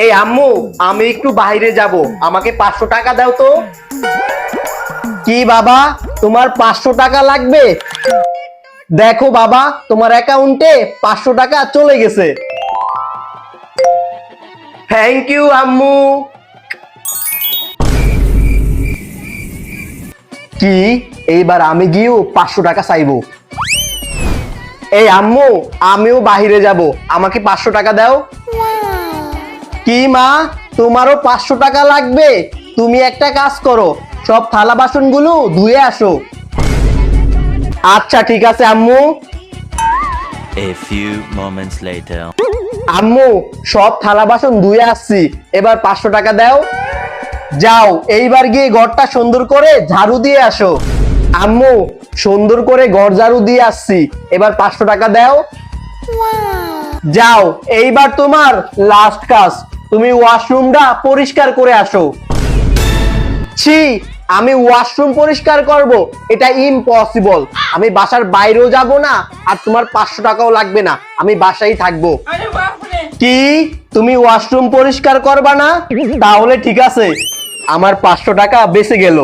এই আম্মু, আমি একটু বাইরে যাব, আমাকে 500 টাকা দাও তো। কি বাবা, তোমার 500 টাকা লাগবে? দেখো বাবা, তোমার অ্যাকাউন্টে 500 টাকা চলে গেছে। থ্যাংক ইউ আম্মু। কি, এইবার আমি গিয়েও 500 টাকা চাইবো? এই আম্মু, আমিও বাহিরে যাব, আমাকে 500 টাকা দাও। কি মা, তোমারও 500 টাকা লাগবে? তুমি একটা কাজ করো, সব থালা বাসনগুলো ধুয়ে আসো। আচ্ছা ঠিক আছে আম্মু। A few moments later. আম্মু, সব থালা বাসন ধুয়ে আসছি, এবার 500 টাকা দাও। যাও, এইবার গিয়ে ঘরটা সুন্দর করে ঝাড়ু দিয়ে আসো। আম্মু, সুন্দর করে ঘর ঝাড়ু দিয়ে আসছি, এবার 500 টাকা দাও। যাও, এইবার তোমার লাস্ট কাজ, তুমি ওয়াশরুমটা পরিষ্কার করে আসো। ছি, আমি ওয়াশরুম পরিষ্কার করব? এটা ইম্পসিবল। আমি বাসার বাইরেও যাব না, আর তোমার 500 টাকাও লাগবে না, আমি বাসায় থাকবো। কি, তুমি ওয়াশরুম পরিষ্কার করবা না? তাহলে ঠিক আছে, আমার 500 টাকা বেঁচে গেল।